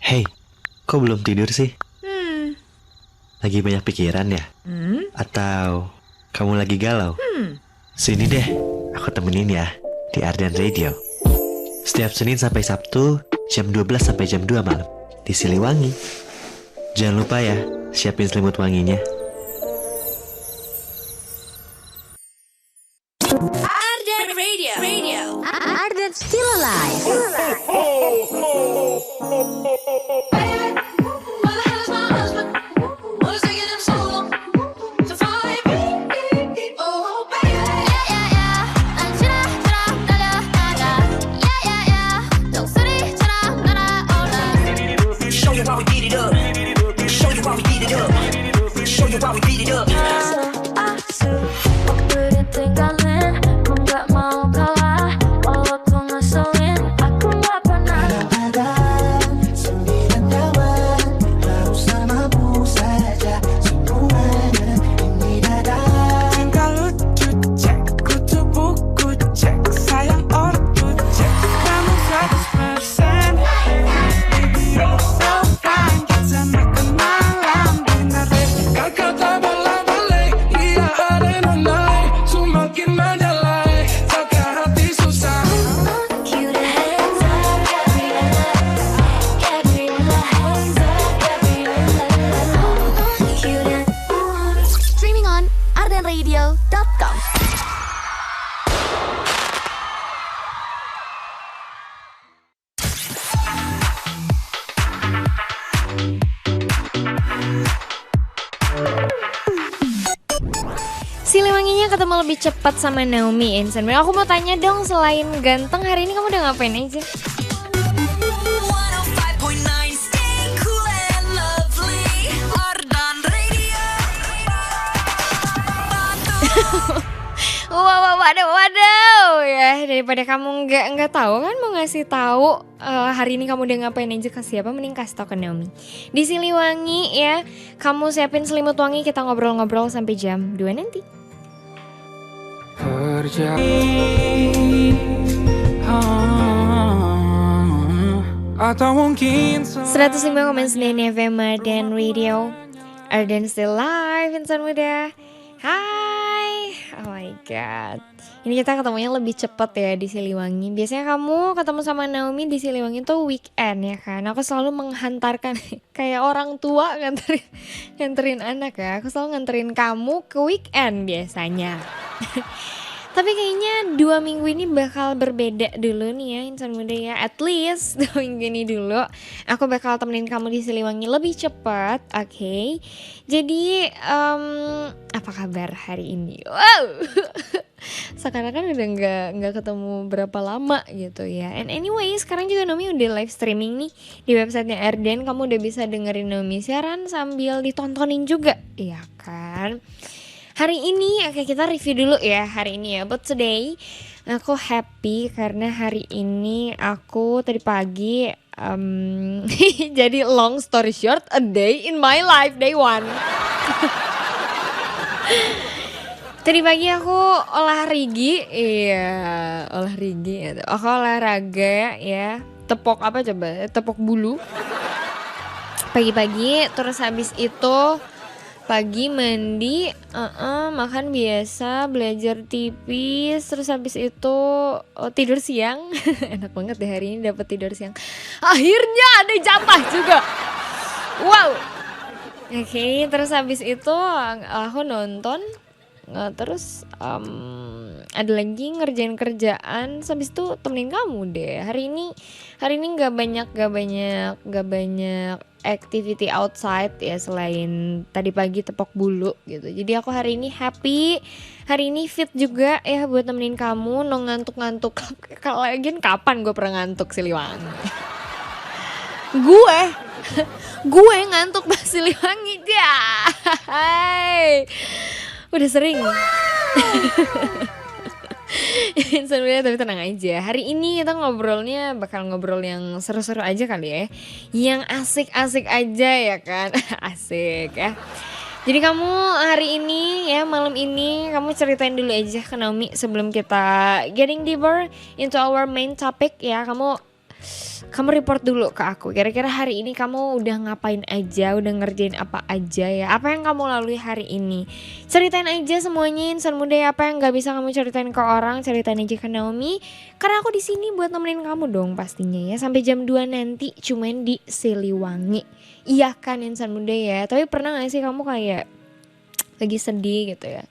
Hey, kok belum tidur sih? Hmm. Lagi banyak pikiran ya? Atau kamu lagi galau? Sini deh, aku temenin ya di Ardan Radio. Setiap Senin sampai Sabtu, jam 12 sampai jam 2 malam di Siliwangi. Jangan lupa ya, siapin selimut wanginya. Ardan Radio. Ardan Still Alive. ardenradio.com. Siliwanginya ketemu lebih cepat sama Naomi Insan. Aku mau tanya dong, selain ganteng, hari ini kamu udah ngapain aja? Waduh ya, daripada kamu nggak tahu kan mau ngasih tahu hari ini kamu udah ngapain aja ke siapa, mending kasih tau ke Naomi. Di Siliwangi ya, kamu siapin selimut wangi, kita ngobrol-ngobrol sampai jam 2 nanti. 105,9 FM Ardan Radio. Ardan Still Live, insan muda. Hai, oh my god. Ini kita ketemunya lebih cepat ya di Siliwangi. Biasanya kamu ketemu sama Naomi di Siliwangi tuh weekend ya kan. Aku selalu menghantarkan kayak orang tua nganterin anak ya. Aku selalu nganterin kamu ke weekend biasanya. Tapi kayaknya 2 minggu ini bakal berbeda dulu nih ya insan muda ya. At least 2 minggu ini dulu aku bakal temenin kamu di Siliwangi lebih cepat, oke? Jadi apa kabar hari ini? Wow, sekarang kan udah nggak ketemu berapa lama gitu ya. And anyway, sekarang juga Naomi udah live streaming nih di websitenya Ardan. Kamu udah bisa dengerin Naomi siaran sambil ditontonin juga, iya kan? Hari ini oke, kita review dulu ya hari ini ya. But today aku happy karena hari ini aku tadi pagi jadi long story short, a day in my life, day one. Tadi pagi aku olahraga, aku olahraga ya, tepok apa coba, tepok bulu pagi-pagi. Terus habis itu pagi mandi, makan biasa, belajar tipis, terus habis itu tidur siang. Enak banget deh hari ini dapat tidur siang. Akhirnya ada jatah juga. Wow. Oke, terus habis itu aku nonton, terus ada lagi ngerjain kerjaan. Habis itu temenin kamu deh. Hari ini nggak banyak activity outside ya selain tadi pagi tepok bulu gitu. Jadi aku hari ini happy, hari ini fit juga ya buat temenin kamu. No ngantuk-ngantuk. Kalau lagi kapan gue pernah ngantuk Siliwangi? gue ngantuk pas Siliwangi ya. Udah sering. Insan muda, tapi tenang aja. Hari ini kita bakal ngobrol yang seru-seru aja kali ya. Yang asik-asik aja ya kan. Asik ya. Jadi kamu hari ini ya, malam ini kamu ceritain dulu aja ke Naomi sebelum kita getting deeper into our main topic ya. Kamu kamu report dulu ke aku. Kira-kira hari ini kamu udah ngapain aja, udah ngerjain apa aja ya. Apa yang kamu lalui hari ini. Ceritain aja semuanya insan muda ya. Apa yang gak bisa kamu ceritain ke orang, ceritain aja ke Naomi. Karena aku di sini buat nemenin kamu dong pastinya ya. Sampai jam 2 nanti cuman di Siliwangi. Iya kan insan muda ya. Tapi pernah gak sih kamu kayak lagi sedih gitu ya.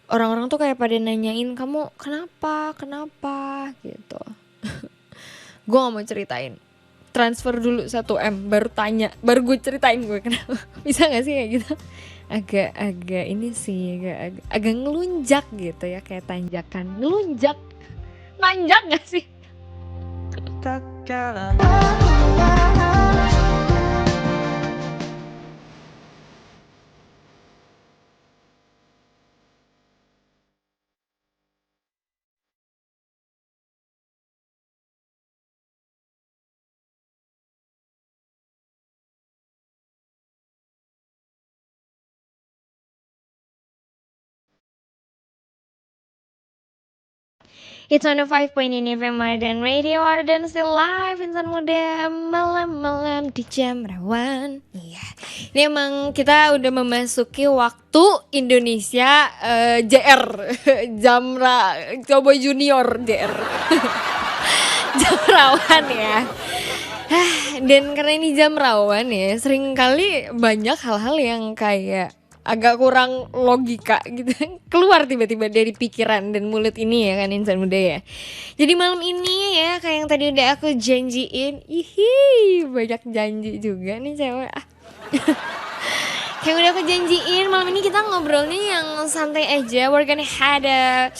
Orang-orang tuh kayak pada nanyain kamu kenapa gitu. Gue gak mau ceritain. Transfer dulu 1M baru tanya, baru gue ceritain gue kenapa. Bisa gak sih kayak gitu? Agak ini sih agak ngelunjak gitu ya, kayak tanjakan. Ngelunjak. Nanjak gak sih? It's 105.9 FM Ardan Radio, Ardan still live, insan muda malam-malam di jam rawan. Iya, ini emang kita udah memasuki waktu Indonesia JR, Cowboy Junior JR, jam rawan ya. Dan karena ini jam rawan ya, sering kali banyak hal-hal yang kayak agak kurang logika gitu keluar tiba-tiba dari pikiran dan mulut ini ya kan insan muda ya. Jadi malam ini ya kayak yang tadi udah aku janjiin, banyak janji juga nih cewek. Kayak udah aku janjiin malam ini kita ngobrolnya yang santai aja. We're gonna had a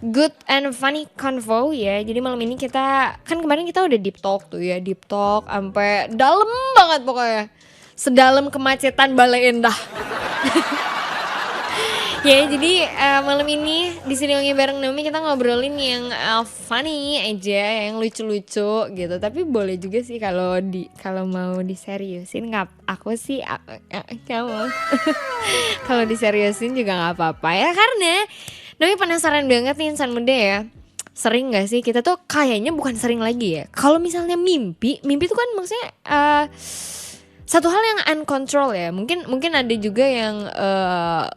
good and funny convo ya. Jadi malam ini kita kan kemarin kita udah deep talk tuh ya, deep talk sampai dalam banget pokoknya. Sedalam kemacetan Balai Endah. Ya jadi malam ini di Siliwangi bareng Naomi kita ngobrolin yang funny aja, yang lucu-lucu gitu. Tapi boleh juga sih kalau mau diseriusin, aku sih kamu. Kalau diseriusin juga nggak apa-apa ya, karena Naomi penasaran banget nih insan muda ya. Sering gak sih kita tuh kayaknya bukan sering lagi ya. Kalau misalnya mimpi tuh kan maksudnya satu hal yang uncontrol ya, mungkin ada juga yang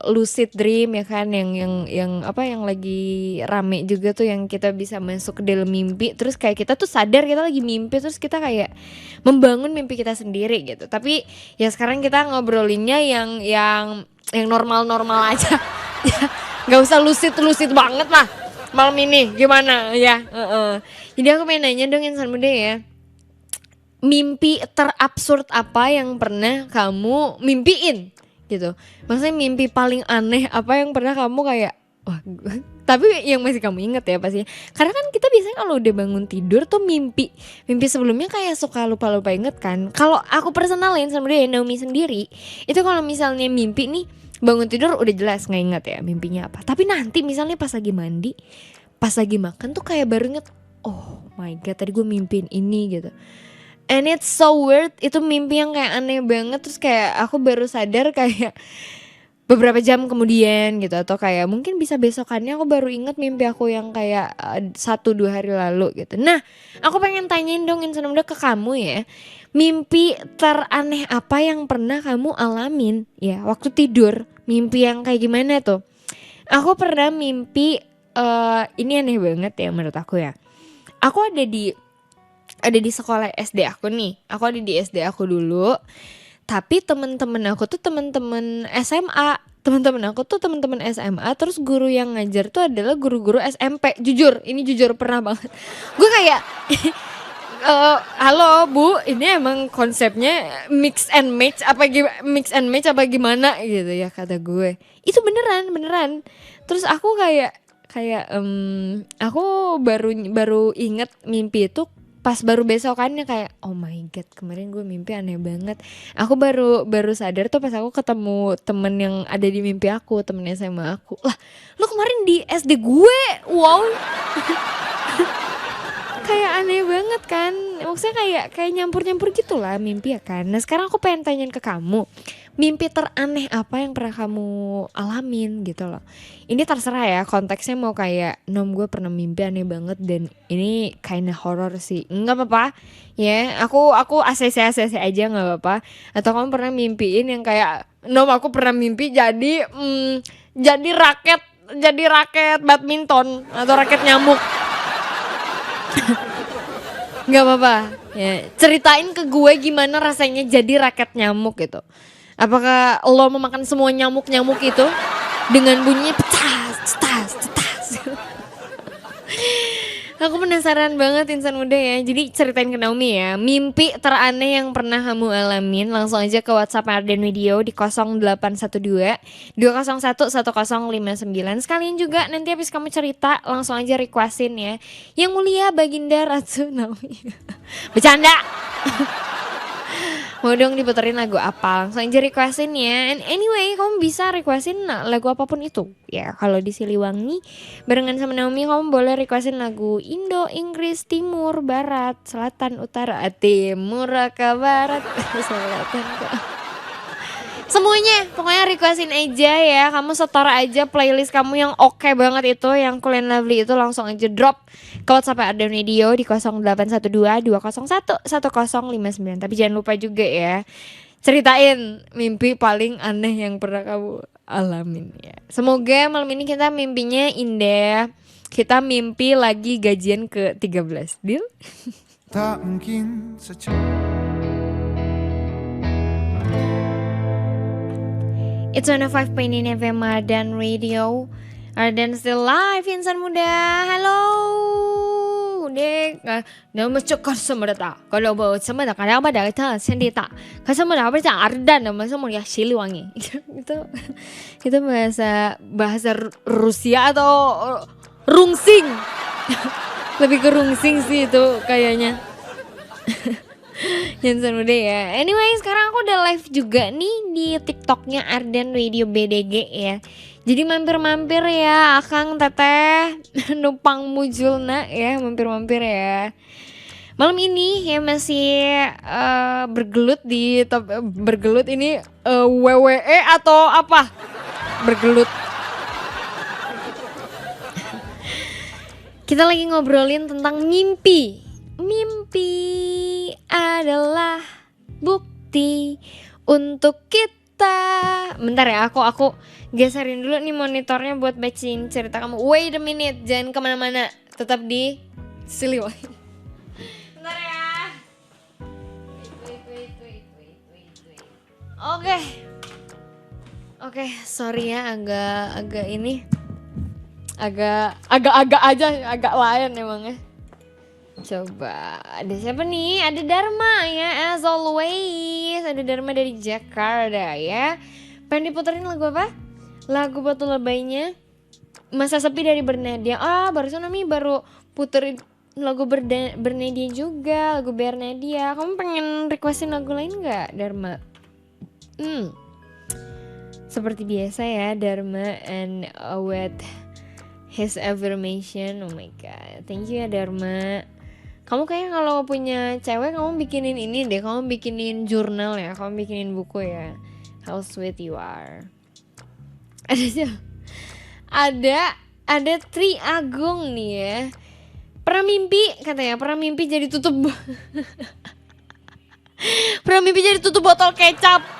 lucid dream ya kan, yang apa yang lagi rame juga tuh, yang kita bisa masuk ke dalam mimpi terus kayak kita tuh sadar kita lagi mimpi terus kita kayak membangun mimpi kita sendiri gitu. Tapi ya sekarang kita ngobrolinnya yang normal aja. Nggak usah lucid banget lah malam ini, gimana ya? Jadi aku pengen nanya dong insan muda ya. Mimpi terabsurd apa yang pernah kamu mimpiin gitu. Maksudnya mimpi paling aneh apa yang pernah kamu kayak wah, tapi yang masih kamu inget ya pasti. Karena kan kita biasanya kalau udah bangun tidur tuh mimpi sebelumnya kayak suka lupa inget kan. Kalau aku personalin sama dia Naomi sendiri, itu kalau misalnya mimpi nih bangun tidur udah jelas nggak inget ya mimpinya apa. Tapi nanti misalnya pas lagi mandi, pas lagi makan tuh kayak baru inget, oh my god tadi gue mimpiin ini gitu. And it's so weird, itu mimpi yang kayak aneh banget. Terus kayak aku baru sadar kayak beberapa jam kemudian gitu. Atau kayak mungkin bisa besokannya aku baru inget mimpi aku yang kayak 1-2 hari lalu gitu. Nah aku pengen tanyain dong insan muda ke kamu ya. Mimpi teraneh apa yang pernah kamu alamin ya waktu tidur. Mimpi yang kayak gimana tuh? Aku pernah mimpi, ini aneh banget ya menurut aku ya. Aku ada di sekolah SD aku nih. Aku ada di SD aku dulu. Tapi teman-teman aku tuh teman-teman SMA. Teman-teman aku tuh teman-teman SMA. Terus guru yang ngajar tuh adalah guru-guru SMP. Jujur, ini jujur pernah banget. Gue kayak halo Bu, ini emang konsepnya mix and match apa gimana gitu ya kata gue. Itu beneran. Terus aku kayak aku baru inget mimpi itu pas baru besokannya kayak oh my god kemarin gue mimpi aneh banget. Aku baru sadar tuh pas aku ketemu temen yang ada di mimpi aku, temen SMA aku. Lah lu kemarin di SD gue, wow. kayak aneh banget kan. Maksudnya kayak nyampur-nyampur gitu lah mimpi ya kan. Nah sekarang aku pengen tanyain ke kamu, mimpi teraneh apa yang pernah kamu alamin gitu loh. Ini terserah ya, konteksnya mau kayak nom gue pernah mimpi aneh banget dan ini kinda horror sih, nggak apa-apa ya. Aku ACC aja nggak apa-apa. Atau kamu pernah mimpiin yang kayak nom aku pernah mimpi jadi raket badminton atau raket nyamuk. Nggak apa-apa ya, ceritain ke gue gimana rasanya jadi raket nyamuk gitu. Apakah lo memakan semua nyamuk-nyamuk itu dengan bunyi cetas. Aku penasaran banget insan muda ya. Jadi ceritain ke Naomi ya, mimpi teraneh yang pernah kamu alamin. Langsung aja ke WhatsApp Arden Video di 0812 201 1059. Sekalian juga nanti habis kamu cerita langsung aja requestin ya. Yang mulia Baginda Ratu Naomi. Bercanda. Mau dong diputerin lagu apa? Langsung aja requestin ya. And anyway, kamu bisa requestin lagu apapun itu. Ya, kalau di Siliwangi barengan sama Naomi, kamu boleh requestin lagu Indo, Inggris, Timur, Barat, Selatan, Utara, Timur ke Barat, Selatan ke... Semuanya, pokoknya requestin aja ya. Kamu setor aja playlist kamu yang oke banget itu, yang Cool and Lovely itu, langsung aja drop ke WhatsApp Arden Radio di 0812 201 1059. Tapi jangan lupa juga ya, ceritain mimpi paling aneh yang pernah kamu alamin ya. Semoga malam ini kita mimpinya indah. Kita mimpi lagi gajian ke-13. Deal? Tak mungkin secepat. It's 105.9 FM Arden Radio. Arden still live, insan muda. Halo. Dek, nếu mà cho con什么的打, kalau bawa什么的, kadang apa dah kita sendiri tak. Kalau什么dah apa cak Arden, nama semua ya Siliwangi. Itu bahasa Rusia atau rungsing. Lebih ke rungsing sih itu kayaknya. Insan muda ya. Anyway, sekarang aku udah live juga nih di TikToknya Arden Radio BDG ya. Jadi mampir-mampir ya Akang Teteh numpang mujulna ya, mampir-mampir ya. Malam ini ya masih bergelut ini WWE atau apa? Bergelut. Kita lagi ngobrolin tentang mimpi. Mimpi adalah bukti untuk kita. Bentar ya, aku geserin dulu nih monitornya buat bacain cerita kamu. Wait a minute, jangan kemana-mana, tetap di Siliwangi. Bentar ya. Oke, sorry ya, agak ini, agak lain emangnya. Coba, ada siapa nih? Ada Dharma ya, as always. Ada Dharma dari Jakarta ya. Pengen diputerin lagu apa? Lagu Batu Lebaynya Masa Sepi dari Bernadia. Barusan Nami baru puterin lagu Bernadia juga, lagu Bernadia. Kamu pengen requestin lagu lain gak, Dharma? Seperti biasa ya, Dharma and with his affirmation. Oh my god, thank you ya Dharma. Kamu kayaknya kalau punya cewek kamu bikinin ini deh, kamu bikinin jurnal ya, kamu bikinin buku ya. How sweet you are. Ada Tri Agung nih ya. Pernah mimpi jadi tutup pernah mimpi jadi tutup botol kecap.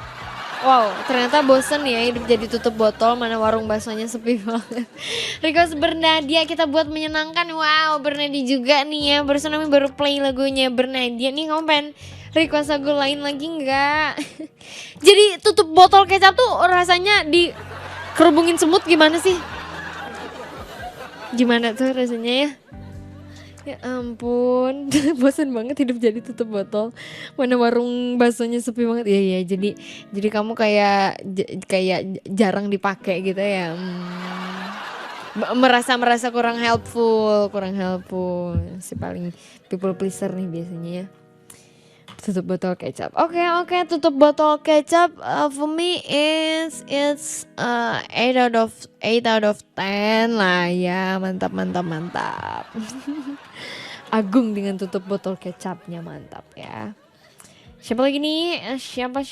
Wow, ternyata bosen ya hidup jadi tutup botol, mana warung baksonya sepi banget. Request Bernadia kita buat menyenangkan. Wow, Bernadia juga nih ya. Barusan kami baru play lagunya Bernadia nih. Kamu pengen request lagu lain lagi nggak? Jadi tutup botol kecap tuh rasanya di kerubungin semut gimana sih? Gimana tuh rasanya ya? Ya ampun, bosan banget hidup jadi tutup botol. Mana warung baksonya sepi banget. Iya, jadi kamu kayak jarang dipakai gitu ya. Merasa kurang helpful. Si paling people pleaser nih biasanya ya. Tutup botol kecap. Oke, tutup botol kecap for me it's 8 out of 10 lah ya. Mantap. agung dengan tutup botol kecapnya, mantap ya. Siapa lagi nih? Siapa?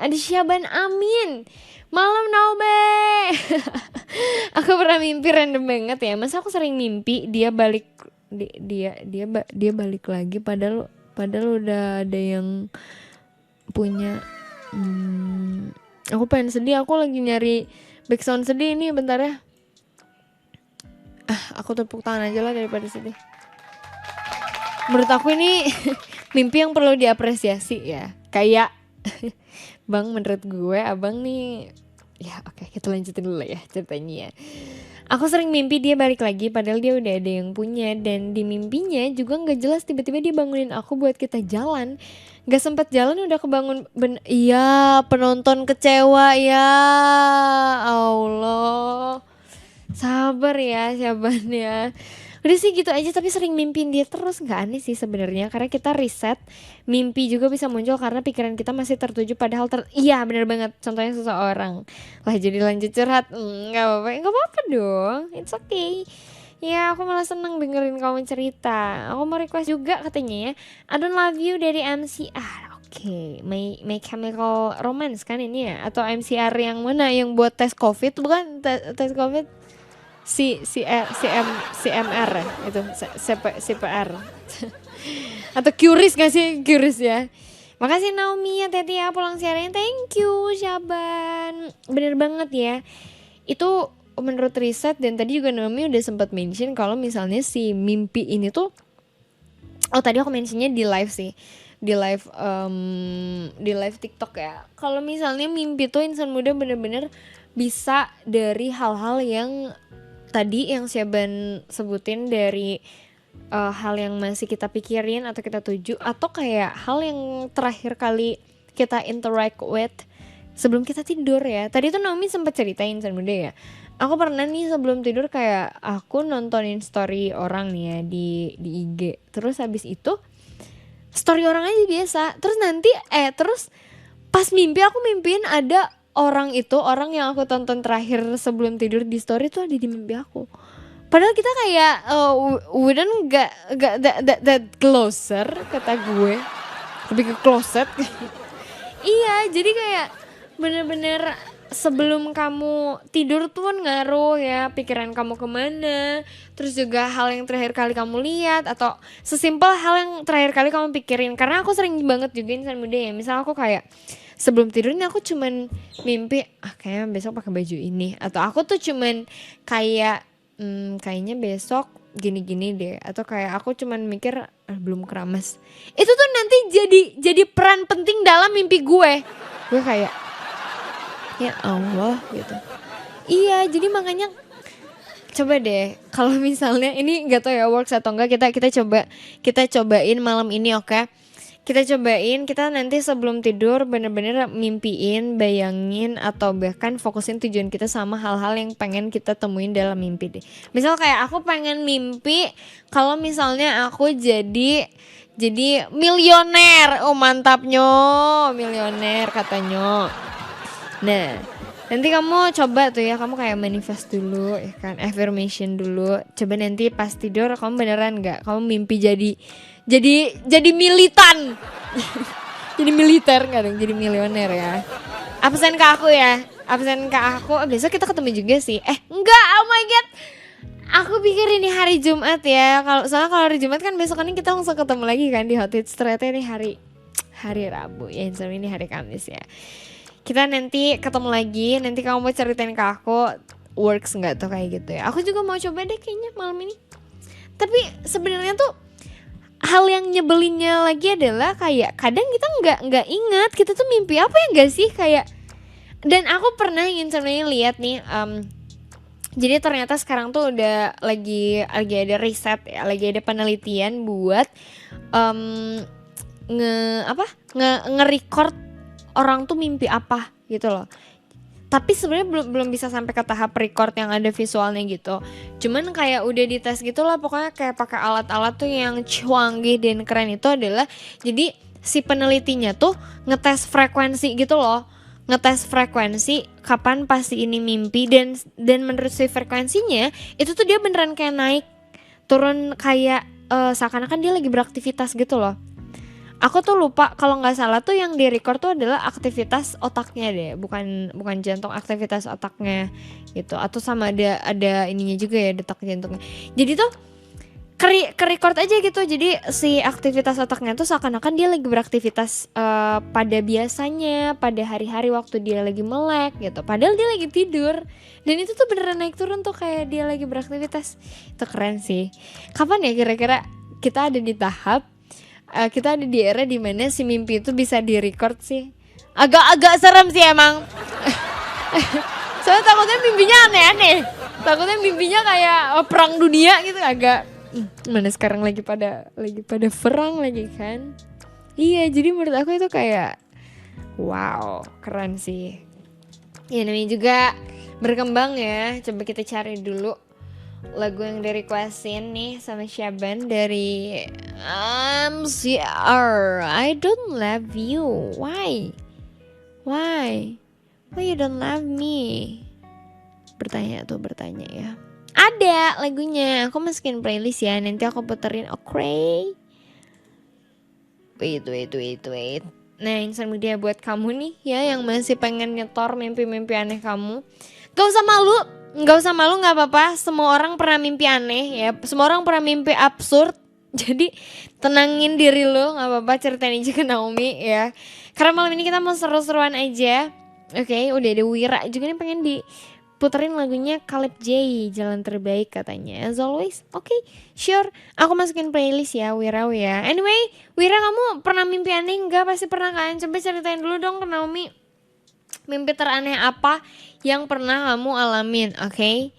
Ada Syaban Amin. Malam Naube. Aku pernah mimpi random banget ya. Masa aku sering mimpi dia balik dia balik lagi padahal udah ada yang punya. Aku pengen sedih, aku lagi nyari background sedih ini bentar ya. Aku tepuk tangan aja lah daripada sedih. Menurut aku ini mimpi yang perlu diapresiasi ya. Kayak Bang, menurut gue abang nih, ya oke, kita lanjutin dulu ya ceritanya ya. Aku sering mimpi dia balik lagi padahal dia udah ada yang punya. Dan di mimpinya juga gak jelas tiba-tiba dia bangunin aku buat kita jalan. Gak sempet jalan udah kebangun. Iya, penonton kecewa ya Allah. Sabar ya Syaban ya. Udah sih gitu aja, tapi sering mimpiin dia terus. Gak aneh sih sebenarnya, karena kita riset mimpi juga bisa muncul karena pikiran kita masih tertuju padahal iya benar banget. Contohnya seseorang lah, jadi lanjut curhat. Gak apa-apa dong, it's okay. Ya aku malah seneng dengerin kamu cerita. Aku mau request juga katanya ya, I Don't Love You dari MCR. Oke, My Chemical Romance kan ini ya, atau MCR yang mana, yang buat tes COVID bukan? Tes COVID CMR ya, itu CPR atau Curious gak sih? Curious ya. Makasih Naomi, hati-hati ya pulang siarannya. Thank you Syaban. Bener banget ya, itu menurut riset. Dan tadi juga Naomi udah sempat mention kalau misalnya si mimpi ini tuh, tadi aku mentionnya di live sih, di live TikTok ya. Kalau misalnya mimpi tuh insan muda bener-bener bisa dari hal-hal yang tadi yang Syaban sebutin, dari hal yang masih kita pikirin atau kita tuju, atau kayak hal yang terakhir kali kita interact with sebelum kita tidur ya. Tadi tuh Naomi sempat ceritain insan muda ya, aku pernah nih sebelum tidur kayak aku nontonin story orang nih ya di IG. Terus habis itu story orang aja biasa, terus nanti terus pas mimpi aku mimpiin ada orang yang aku tonton terakhir sebelum tidur di story tuh ada di mimpi aku. Padahal kita kayak wouldn't gak that closer, kata gue, lebih ke closet. Iya, jadi kayak bener-bener sebelum kamu tidur tuh ngaruh ya pikiran kamu kemana. Terus juga hal yang terakhir kali kamu lihat, atau sesimpel hal yang terakhir kali kamu pikirin. Karena aku sering banget juga insan muda ya, misal aku kayak sebelum tidur ini aku cuman mimpi kayaknya besok pakai baju ini, atau aku tuh cuman kayak kayaknya besok gini-gini deh, atau kayak aku cuman mikir belum keramas. Itu tuh nanti jadi peran penting dalam mimpi gue kayak ya Allah gitu. Iya, jadi makanya coba deh kalau misalnya ini nggak tahu ya works atau enggak, kita cobain malam ini, oke? Kita cobain, kita nanti sebelum tidur bener-bener mimpiin, bayangin, atau bahkan fokusin tujuan kita sama hal-hal yang pengen kita temuin dalam mimpi deh. Misal kayak aku pengen mimpi kalau misalnya aku jadi milioner. Oh mantapnya, milioner katanya. Nah, nanti kamu coba tuh ya, kamu kayak manifest dulu ya kan, affirmation dulu. Coba nanti pas tidur kamu beneran gak kamu mimpi jadi militan. Jadi militer gak dong, jadi milioner ya. Absen ke aku ya, besok kita ketemu juga sih. Enggak, oh my god, aku pikir ini hari Jumat ya. Soalnya kalau hari Jumat kan besok kan kita langsung ketemu lagi kan di Hot Hits. Ternyata ini hari Rabu ya, ini hari Kamis ya. Kita nanti ketemu lagi, nanti kamu mau ceritain ke aku works nggak tuh kayak gitu ya. Aku juga mau coba deh kayaknya malam ini. Tapi sebenarnya tuh hal yang nyebelinnya lagi adalah kayak kadang kita nggak ingat kita tuh mimpi apa ya nggak sih kayak. Dan aku pernah sebenarnya lihat nih, jadi ternyata sekarang tuh udah lagi ada riset ya, lagi ada penelitian buat nge-record orang tuh mimpi apa gitu loh. Tapi sebenarnya belum bisa sampai ke tahap record yang ada visualnya gitu. Cuman kayak udah dites gitu lah, pokoknya kayak pakai alat-alat tuh yang canggih dan keren. Itu adalah jadi si penelitinya tuh ngetes frekuensi gitu loh. Ngetes frekuensi kapan pasti ini mimpi, dan menurut si frekuensinya itu tuh dia beneran kayak naik turun kayak seakan-akan dia lagi beraktivitas gitu loh. Aku tuh lupa kalau nggak salah tuh yang di record tuh adalah aktivitas otaknya deh, bukan jantung, aktivitas otaknya gitu. Atau sama ada ininya juga ya, detak jantungnya. Jadi tuh ke-record aja gitu. Jadi si aktivitas otaknya tuh seakan-akan dia lagi beraktivitas pada biasanya, pada hari-hari waktu dia lagi melek gitu. Padahal dia lagi tidur. Dan itu tuh beneran naik turun tuh kayak dia lagi beraktivitas. Itu keren sih. Kapan ya kira-kira kita ada di tahap kita ada di era dimana si mimpi itu bisa di-record sih. Agak serem sih emang. Soalnya takutnya mimpinya aneh-aneh. Takutnya mimpinya kayak perang dunia gitu, agak mana sekarang lagi pada perang lagi kan. Iya, jadi menurut aku itu kayak wow, keren sih. Ya namanya juga berkembang ya. Coba kita cari dulu lagu yang di-requestin nih sama Syaban dari MCR. I don't love you. Why you don't love me? Bertanya ya. Ada lagunya, aku masukin playlist ya. Nanti aku puterin, okay? Wait. Nah, insan media buat kamu nih ya yang masih pengen nyetor mimpi-mimpi aneh kamu. Gak usah malu, gak apa-apa. Semua orang pernah mimpi aneh ya. Semua orang pernah mimpi absurd. Jadi tenangin diri lo, gak apa-apa, ceritain aja ke Naomi ya. Karena malam ini kita mau seru-seruan aja. Oke, udah ada Wira juga nih pengen diputerin lagunya Caleb J, Jalan Terbaik katanya. As always, oke, sure. Aku masukin playlist ya, Wira ya. Anyway, Wira kamu pernah mimpi aneh enggak? Pasti pernah kan? Coba ceritain dulu dong ke Naomi. Mimpi teraneh apa yang pernah kamu alamin, oke?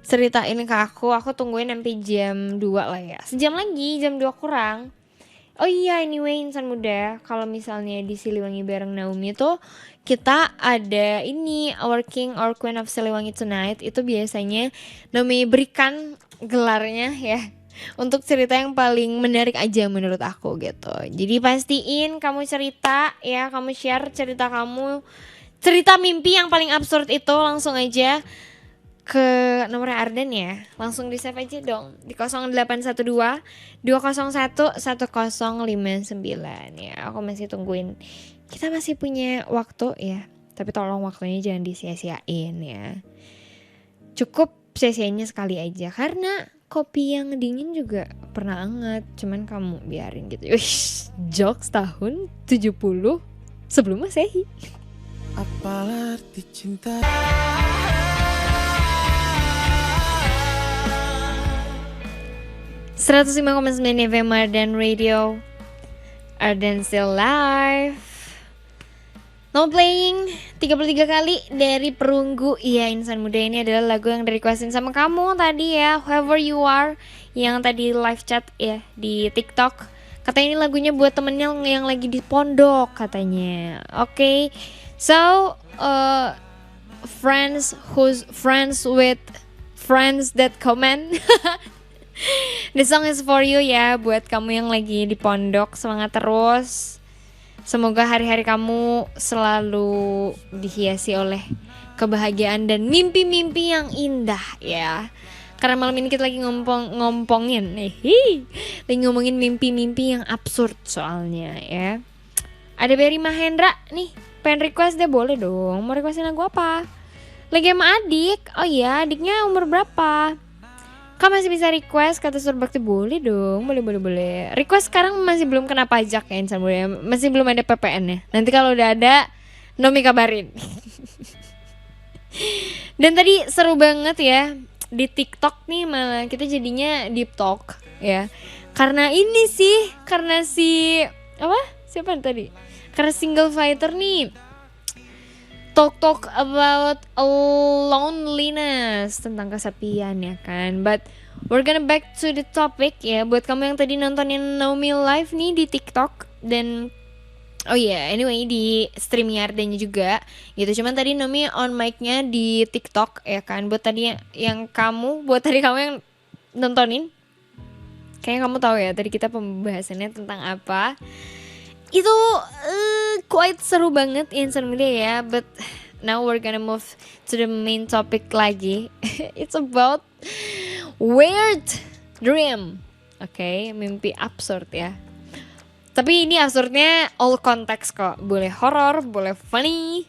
Ceritain ke aku tungguin sampai jam 2 lah ya. Sejam lagi, jam 2 kurang. Oh iya, anyway insan muda, kalau misalnya di Siliwangi bareng Naomi tuh kita ada ini Our King, Our Queen of Siliwangi Tonight. Itu biasanya Naomi berikan gelarnya ya untuk cerita yang paling menarik aja menurut aku gitu. Jadi pastiin kamu cerita ya, kamu share cerita kamu, cerita mimpi yang paling absurd itu langsung aja ke nomor Arden ya. Langsung di save aja dong di 0812 201 1059 ya. Aku masih tungguin. Kita masih punya waktu ya. Tapi tolong waktunya jangan disia-siain ya. Cukup sia-sianya sekali aja. Karena kopi yang dingin juga pernah anget. Cuman kamu biarin gitu. Wish, jokes tahun 70 sebelum Masehi. Apalah arti cinta? 105,9 FM Ardan Radio. Ardan still live. No playing 33 kali dari Perunggu. Iya, insan muda, ini adalah lagu yang di-requestin sama kamu tadi ya, whoever you are, yang tadi live chat ya di TikTok. Katanya ini lagunya buat temennya yang lagi di pondok katanya. Oke. So friends who's friends with friends that comment. The song is for you ya, buat kamu yang lagi di pondok, semangat terus. Semoga hari-hari kamu selalu dihiasi oleh kebahagiaan dan mimpi-mimpi yang indah ya. Karena malam ini kita lagi ngomongin mimpi-mimpi yang absurd soalnya ya. Ada Berry Mahendra nih, pengen request deh, boleh dong. Mau requestin lagu apa? Lagi sama adik. Oh iya, adiknya umur berapa? Kamu masih bisa request kata Surbakti, boleh dong, boleh. Request sekarang masih belum kena pajak ya insan muda, masih belum ada PPN ya. Nanti kalau udah ada, Nomi kabarin. Dan tadi seru banget ya di TikTok nih, malah kita jadinya deep talk ya. Karena ini sih, karena siapa tadi? Karena single fighter nih. Talk about loneliness, tentang kesepian ya kan. But we're gonna back to the topic ya. Buat kamu yang tadi nontonin Naomi live nih di TikTok. Dan oh iya, anyway di streaming Ardennya juga gitu. Cuman tadi Naomi on mic-nya di TikTok ya kan. Buat tadi kamu yang nontonin, kayaknya kamu tahu ya tadi kita pembahasannya tentang apa. Itu quite seru banget insan muda ya. But now we're gonna move to the main topic lagi. It's about weird dream. Oke, mimpi absurd ya. Tapi ini absurdnya all konteks kok. Boleh horor, boleh funny,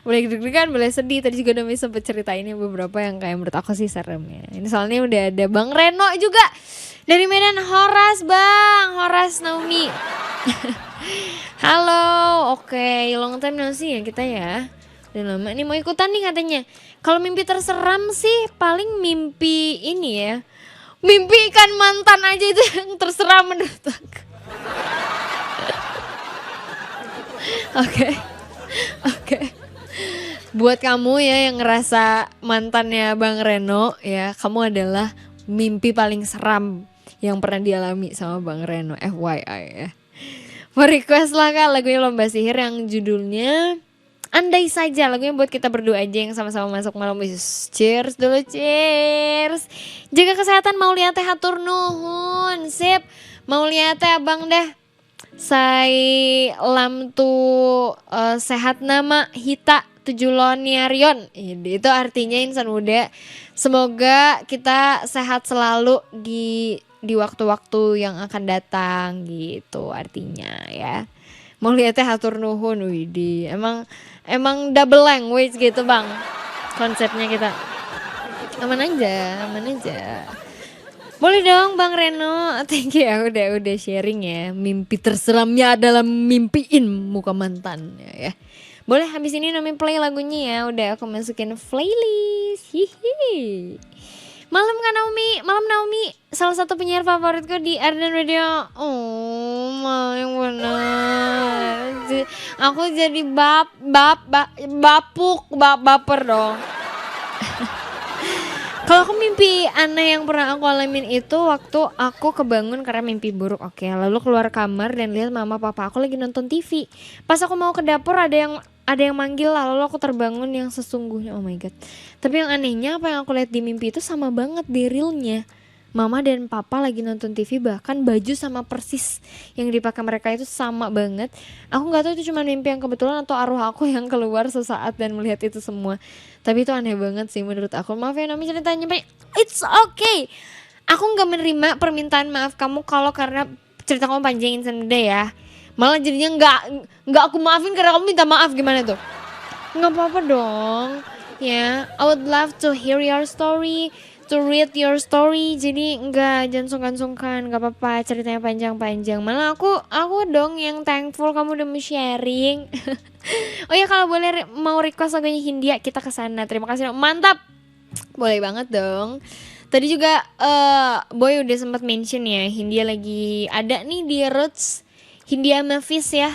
boleh deg-degan, boleh sedih. Tadi juga Nomi sempet ceritain beberapa yang kayak menurut aku sih serem ya. Ini soalnya udah ada Bang Reno juga dari Medan. Horas Bang, Horas Naomi. Halo, oke, long time no see ya kita ya. Udah lama nih mau ikutan nih katanya. Kalau mimpi terseram sih paling mimpi ini ya. Mimpi ikan mantan aja itu yang terseram menurut aku. Oke. Buat kamu ya yang ngerasa mantannya Bang Reno ya, kamu adalah mimpi paling seram yang pernah dialami sama Bang Reno, FYI ya. Mau request lah Kak lagunya Lomba Sihir yang judulnya Andai Saja, lagunya buat kita berdua aja yang sama-sama masuk malam. Cheers dulu, cheers. Jaga kesehatan, mau lihat teh hatur nuhun. Sip, mau lihat teh abang dah. Sai lam tu sehat nama hita tujuloniarion. Itu artinya insan muda. Semoga kita sehat selalu di waktu-waktu yang akan datang gitu artinya ya. Mau lihatnya hatur nuhun, widih. Emang double language gitu bang, konsepnya kita. Aman aja. Boleh dong Bang Reno, thank you ya udah sharing ya. Mimpi terseramnya adalah mimpiin muka mantan ya. Boleh habis ini Nomi play lagunya ya, udah aku masukin playlist. Hihi. Malam Naomi, salah satu penyiar favoritku di Ardan Radio. Oh, yang benar. Aku jadi baper dong. Kalau aku mimpi aneh yang pernah aku alamin itu waktu aku kebangun karena mimpi buruk. Oke, lalu keluar kamar dan lihat mama papa aku lagi nonton TV. Pas aku mau ke dapur ada yang manggil lah, lalu aku terbangun yang sesungguhnya. Oh my god. Tapi yang anehnya apa yang aku lihat di mimpi itu sama banget di realnya. Mama dan papa lagi nonton TV, bahkan baju sama persis yang dipakai mereka itu sama banget. Aku gak tahu itu cuma mimpi yang kebetulan atau arwah aku yang keluar sesaat dan melihat itu semua. Tapi itu aneh banget sih menurut aku. Maaf ya Nomi ceritanya, it's okay. Aku gak menerima permintaan maaf kamu kalau karena cerita kamu panjangin sendiri ya. Malah jadinya nggak aku maafin karena kamu minta maaf, gimana tuh? Nggak apa-apa dong. Ya, I would love to hear your story, to read your story. Jadi jangan sungkan-sungkan, nggak apa-apa ceritanya panjang-panjang. Malah aku dong yang thankful kamu udah mau sharing. Oh ya kalau boleh mau request lagunya Hindia kita kesana. Terima kasih dong. Mantap. Boleh banget dong. Tadi juga Boy udah sempat mention ya, Hindia lagi ada nih di Roots. Hindia Mavis ya.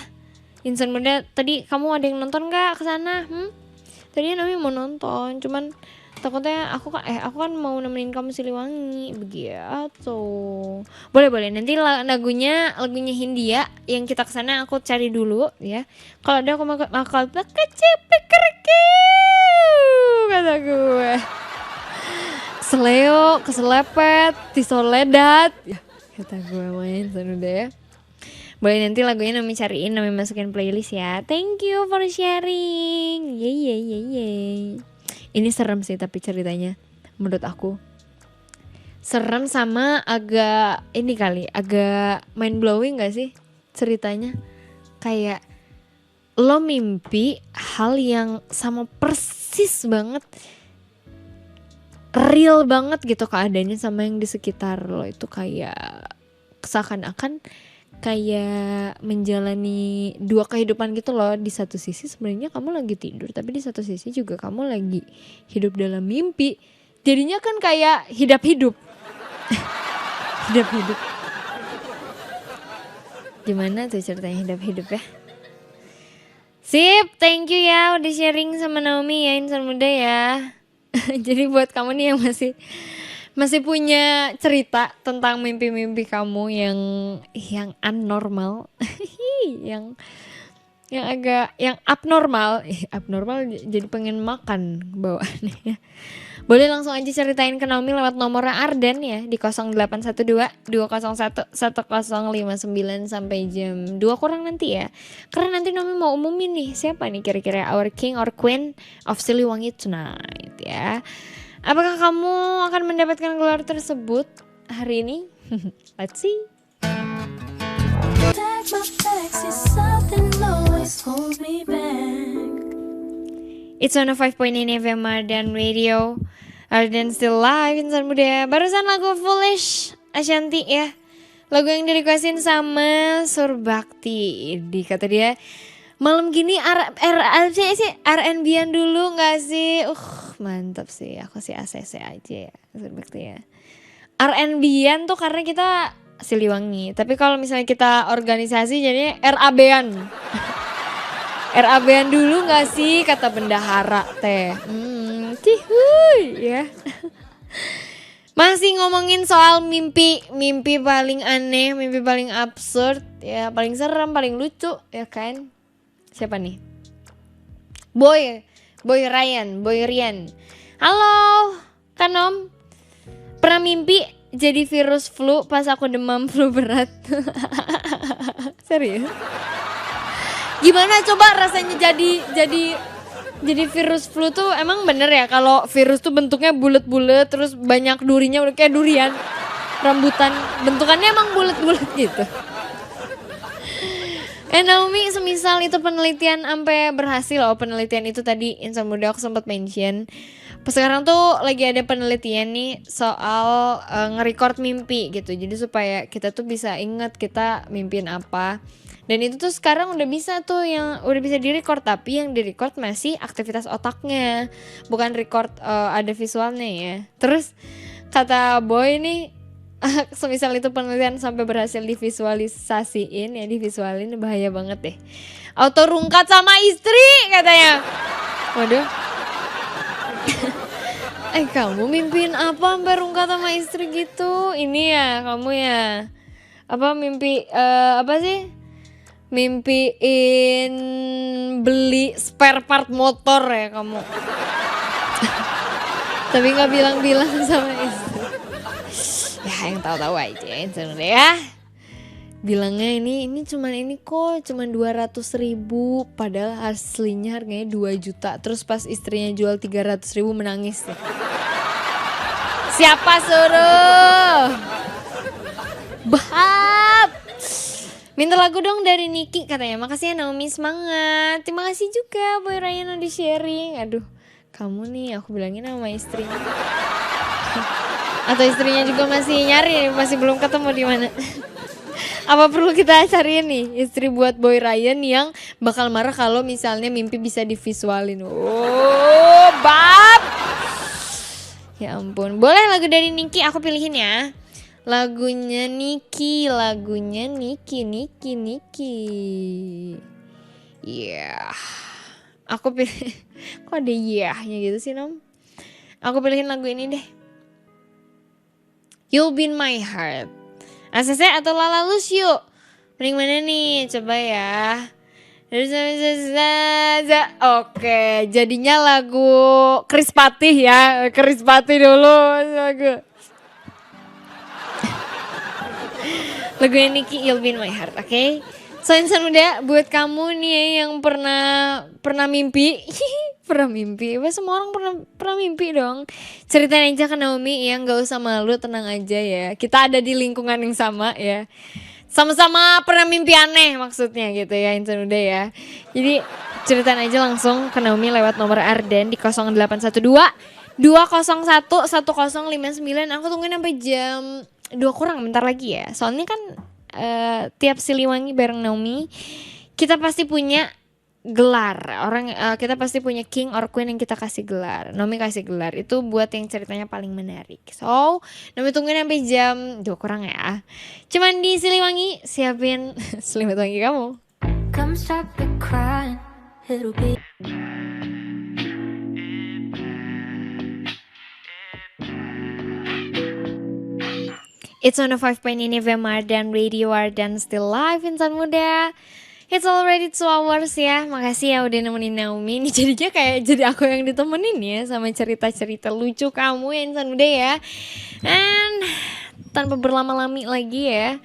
Insan muda, tadi kamu ada yang nonton gak kesana? Tadi Nomi mau nonton, cuman takutnya aku kan mau nemenin kamu Siliwangi begitu. Boleh nanti lagunya Hindia yang kita kesana aku cari dulu ya. Kalau ada aku bakal kecepek kata gue. Seleo, keselepet, tisoledat ya, kata gue main udah ya. Boleh nanti lagunya Nomi cariin, Nomi masukin playlist ya. Thank you for sharing. Yeay. Ini serem sih tapi ceritanya menurut aku. Serem sama agak ini kali, agak mind blowing gak sih ceritanya? Kayak lo mimpi hal yang sama persis banget, real banget gitu keadaannya sama yang di sekitar lo. Itu kayak seakan-akan kayak menjalani dua kehidupan gitu loh. Di satu sisi sebenarnya kamu lagi tidur, tapi di satu sisi juga kamu lagi hidup dalam mimpi. Jadinya kan kayak hidup-hidup. Hidup-hidup. Gimana tuh ceritanya hidup-hidup ya? Sip, thank you ya udah sharing sama Naomi ya insan muda ya. Jadi buat kamu nih yang masih punya cerita tentang mimpi-mimpi kamu yang abnormal, yang abnormal jadi pengen makan bawaannya. Boleh langsung aja ceritain ke Naomi lewat nomor Ardan ya di 0812 201 1059 sampai jam 2 kurang nanti ya. Karena nanti Naomi mau umumin nih siapa nih kira-kira our king or queen of Siliwangi tonight ya. Apakah kamu akan mendapatkan gelar tersebut? hari ini? Let's see. Pack my bags, see something always holds me back. It's on a 5.9 FM Ardan Radio. Ardan still live insan muda. Barusan lagu Foolish Ashanti ya. Lagu yang direquestin sama Surbakti. Kata dia malam gini R&B-an dulu gak sih? Mantap sih. Aku sih ACC aja ya Surbakti ya. R&B-an tuh karena kita Siliwangi. Tapi kalau misalnya kita organisasi jadinya RAB-an. RAB-an dulu gak sih kata bendahara teh. Cihuy ya. Masih ngomongin soal mimpi paling aneh, mimpi paling absurd, ya paling serem, paling lucu, ya kan? Siapa nih? Boy Ryan. Halo, Kanom. Pernah mimpi jadi virus flu pas aku demam flu berat. Serius? Gimana coba rasanya jadi virus flu tuh emang bener ya kalau virus tuh bentuknya bulet-bulet terus banyak durinya udah kayak durian rambutan bentukannya emang bulet-bulet gitu. Naomi semisal itu penelitian sampai berhasil loh penelitian itu tadi insan muda aku sempat mention. Sekarang tuh lagi ada penelitian nih soal nge-record mimpi gitu. Jadi supaya kita tuh bisa ingat kita mimpin apa. Dan itu tuh sekarang udah bisa tuh yang udah bisa di-record tapi yang di-record masih aktivitas otaknya. Bukan record ada visualnya ya. Terus kata Boy nih semisal itu penelitian sampai berhasil divisualisasiin ya divisualin bahaya banget deh. Auto rungkat sama istri katanya. Waduh. Kamu mimpin apa sampai rungkat sama istri gitu? Ini ya kamu ya. Apa mimpi apa sih? Mimpiin beli spare part motor ya kamu. Tapi gak bilang-bilang sama istri. Ya yang tahu-tahu aja ya. Bilangnya ini kok cuman 200.000 padahal aslinya harganya 2 juta. Terus pas istrinya jual 300.000 menangis deh. Siapa suruh? Bab. Minta lagu dong dari Niki katanya. Makasih ya Naomi semangat. Terima kasih juga Boy Ryan udah sharing. Aduh kamu nih aku bilangin sama istri. Atau istrinya juga masih nyari masih belum ketemu di mana. Apa perlu kita cariin nih istri buat Boy Ryan yang bakal marah kalau misalnya mimpi bisa divisualin. Oh bab. Ya ampun. Boleh lagu dari Niki aku pilihin ya. Lagunya Niki. Yeah. Aku pilih. Kok ada yeah-nya gitu sih Nom? Aku pilihin lagu ini deh. You'll Be in My Heart. ACC atau Lala Lucio? Mending mana nih? Coba ya. Oke, jadinya lagu Chris Patih ya. Chris Patih dulu lagu. Lagu Niki You'll Be in My Heart, oke? Okay? So insan muda, buat kamu nih yang pernah mimpi, pernah mimpi, semua orang pernah mimpi dong. Ceritain aja ke Naomi ya, nggak usah malu, tenang aja ya. Kita ada di lingkungan yang sama ya. Sama-sama pernah mimpi aneh maksudnya gitu ya insan muda ya. Jadi ceritain aja langsung ke Naomi lewat nomor Arden di 0812 201 1059. Aku tungguin sampai jam 2 kurang bentar lagi ya. Soalnya kan tiap Siliwangi bareng Naomi kita pasti punya gelar. Kita pasti punya king or queen yang kita kasih gelar. Naomi kasih gelar itu buat yang ceritanya paling menarik. So Naomi tungguin sampai jam 2 kurang ya. Cuman di Siliwangi siapin selimut wangi kamu. Come stop the crying, it'll be. It's on a 5.9 FM Ardan Radio Ardan still live insan muda. It's already 2 hours ya. Makasih ya udah nemenin Naomi. Ini jadinya kayak jadi aku yang ditemenin ya sama cerita-cerita lucu kamu ya insan muda ya. And tanpa berlama-lami lagi ya.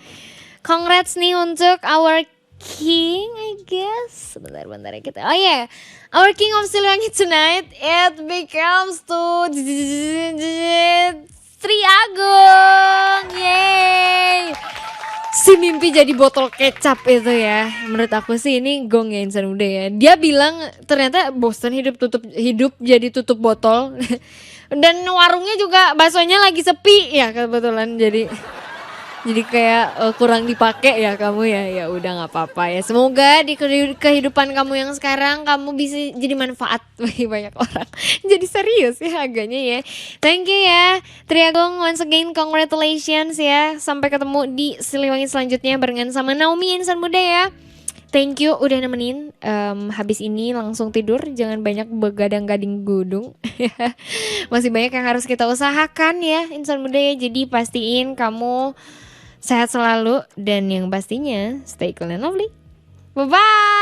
Congrats nih untuk our king I guess. Bentar ya kita. Oh yeah. Our king of Siliwangi tonight it becomes to Triagung. Yeay. Si mimpi jadi botol kecap itu ya. Menurut aku sih ini gong ya insan muda ya. Dia bilang ternyata bosan hidup jadi tutup botol. Dan warungnya juga baksonya lagi sepi ya kebetulan jadi kayak kurang dipakai ya kamu ya. Ya udah nggak apa-apa ya. Semoga di kehidupan kamu yang sekarang kamu bisa jadi manfaat bagi banyak orang. Jadi serius ya agaknya ya. Thank you ya Triagung, once again congratulations ya. Sampai ketemu di Siliwangi selanjutnya barengan sama Naomi insan muda ya. Thank you udah nemenin. Habis ini langsung tidur, jangan banyak begadang-gading gudung. Masih banyak yang harus kita usahakan ya insan muda ya. Jadi pastiin kamu sehat selalu dan yang pastinya stay cool and lovely. Bye bye.